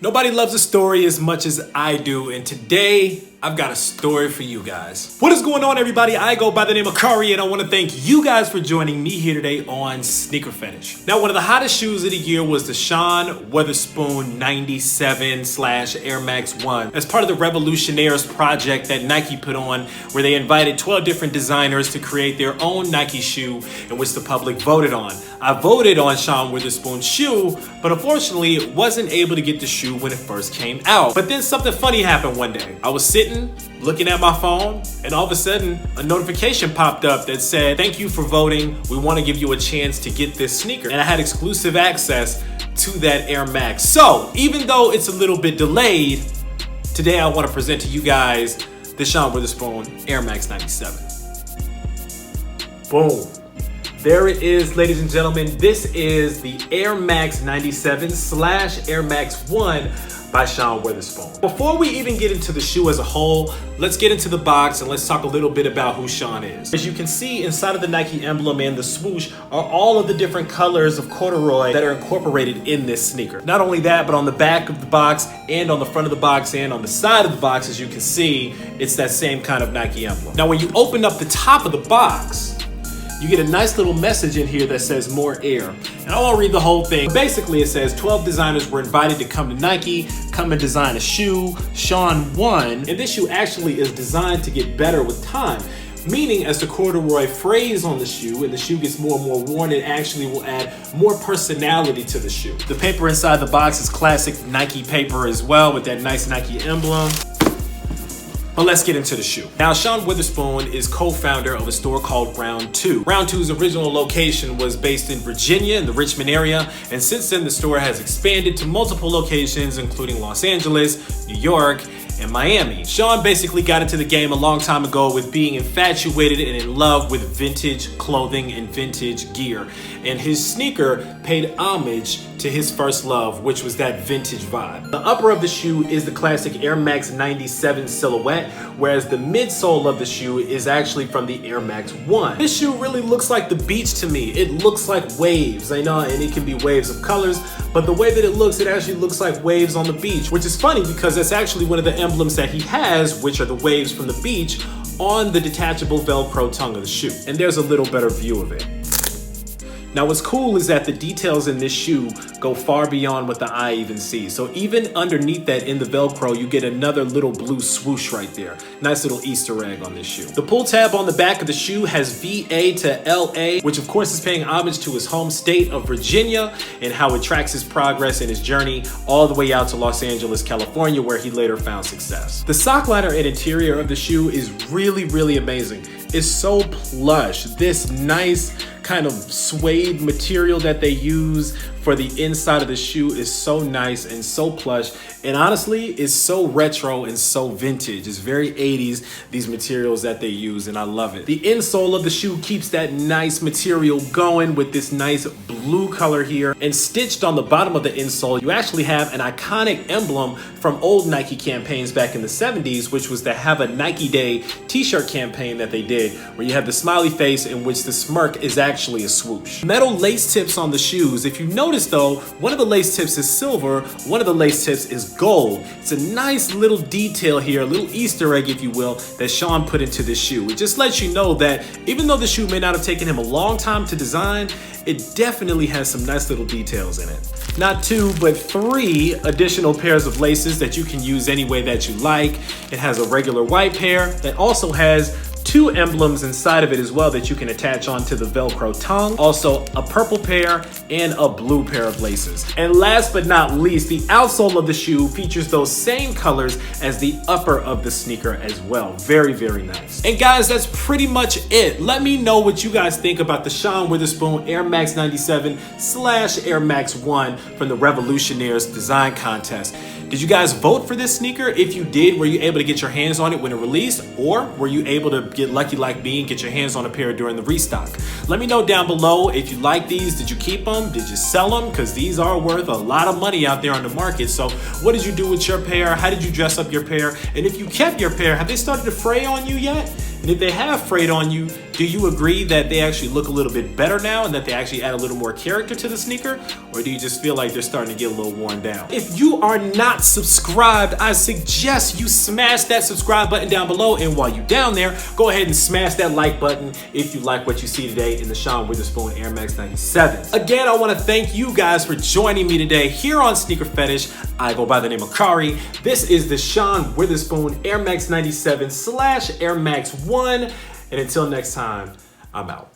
Nobody loves a story as much as I do, and today I've got a story for you guys. What is going on, everybody? I go by the name of Kari, and I want to thank you guys for joining me here today on Sneaker Fetish. Now, one of the hottest shoes of the year was the Sean Wotherspoon 97/Air Max 1 as part of the Revolutionaires project that Nike put on, where they invited 12 different designers to create their own Nike shoe in which the public voted on. I voted on Sean Wotherspoon's shoe, but unfortunately wasn't able to get the shoe when it first came out. But then something funny happened one day. I was sitting looking at my phone, and all of a sudden a notification popped up that said, "Thank you for voting. We want to give you a chance to get this sneaker." And I had exclusive access to that Air Max. So even though it's a little bit delayed, today I want to present to you guys the Sean Wotherspoon Air Max 97. Boom. There it is, ladies and gentlemen. This is the Air Max 97/Air Max 1 by Sean Wotherspoon. Before we even get into the shoe as a whole, let's get into the box and let's talk a little bit about who Sean is. As you can see, inside of the Nike emblem and the swoosh are all of the different colors of corduroy that are incorporated in this sneaker. Not only that, but on the back of the box and on the front of the box and on the side of the box, as you can see, it's that same kind of Nike emblem. Now, when you open up the top of the box, you get a nice little message in here that says "More Air." And I won't read the whole thing. Basically, it says 12 designers were invited to come to Nike, come and design a shoe. Sean won. And this shoe actually is designed to get better with time. Meaning, as the corduroy frays on the shoe and the shoe gets more and more worn, it actually will add more personality to the shoe. The paper inside the box is classic Nike paper as well, with that nice Nike emblem. But let's get into the shoe. Now, Sean Wotherspoon is co-founder of a store called Round 2. Round 2's original location was based in Virginia in the Richmond area, and since then the store has expanded to multiple locations, including Los Angeles, New York, and Miami. Sean basically got into the game a long time ago with being infatuated and in love with vintage clothing and vintage gear. And his sneaker paid homage to his first love, which was that vintage vibe. The upper of the shoe is the classic Air Max 97 silhouette, whereas the midsole of the shoe is actually from the Air Max 1. This shoe really looks like the beach to me. It looks like waves. I know, and it can be waves of colors, but the way that it actually looks like waves on the beach, which is funny because that's actually one of the emblems that he has, which are the waves from the beach on the detachable Velcro tongue of the shoe. And there's a little better view of it. Now, what's cool is that the details in this shoe go far beyond what the eye even sees. So even underneath that in the Velcro, you get another little blue swoosh right there. Nice little Easter egg on this shoe. The pull tab on the back of the shoe has VA to LA, which of course is paying homage to his home state of Virginia and how it tracks his progress and his journey all the way out to Los Angeles, California, where he later found success. The sock liner and interior of the shoe is really, really amazing. It's so plush. This nice kind of suede material that they use for the inside of the shoe is so nice and so plush, and honestly it's so retro and so vintage. It's very 80s, these materials that they use, and I love it. The insole of the shoe keeps that nice material going with this nice blue color here, and stitched on the bottom of the insole you actually have an iconic emblem from old Nike campaigns back in the 70s, which was the Have a Nike Day t-shirt campaign that they did, where you have the smiley face in which the smirk is actually a swoosh. Metal lace tips on the shoes. If you notice though, one of the lace tips is silver, one of the lace tips is gold. It's a nice little detail here, a little Easter egg, if you will, that Sean put into this shoe. It just lets you know that even though the shoe may not have taken him a long time to design, it definitely has some nice little details in it. Not 2, but 3 additional pairs of laces that you can use any way that you like. It has a regular white pair that also has 2 emblems inside of it as well that you can attach onto the Velcro tongue. Also a purple pair and a blue pair of laces. And last but not least, the outsole of the shoe features those same colors as the upper of the sneaker as well. Very, very nice. And guys, that's pretty much it. Let me know what you guys think about the Sean Wotherspoon Air Max 97/Air Max 1 from the Revolutionaires design contest. Did you guys vote for this sneaker? If you did, were you able to get your hands on it when it released? Or were you able to get lucky like me and get your hands on a pair during the restock? Let me know down below if you like these. Did you keep them? Did you sell them? Because these are worth a lot of money out there on the market. So what did you do with your pair? How did you dress up your pair? And if you kept your pair, have they started to fray on you yet? And if they have frayed on you, Do you agree that they actually look a little bit better now and that they actually add a little more character to the sneaker? Or do you just feel like they're starting to get a little worn down? If you are not subscribed, I suggest you smash that subscribe button down below. And while you're down there, go ahead and smash that like button if you like what you see today in the Sean Wotherspoon Air Max 97s. Again, I want to thank you guys for joining me today here on Sneaker Fetish. I go by the name of CAUGHT. This is the Sean Wotherspoon Air Max 97 / Air Max 1. And until next time, I'm out.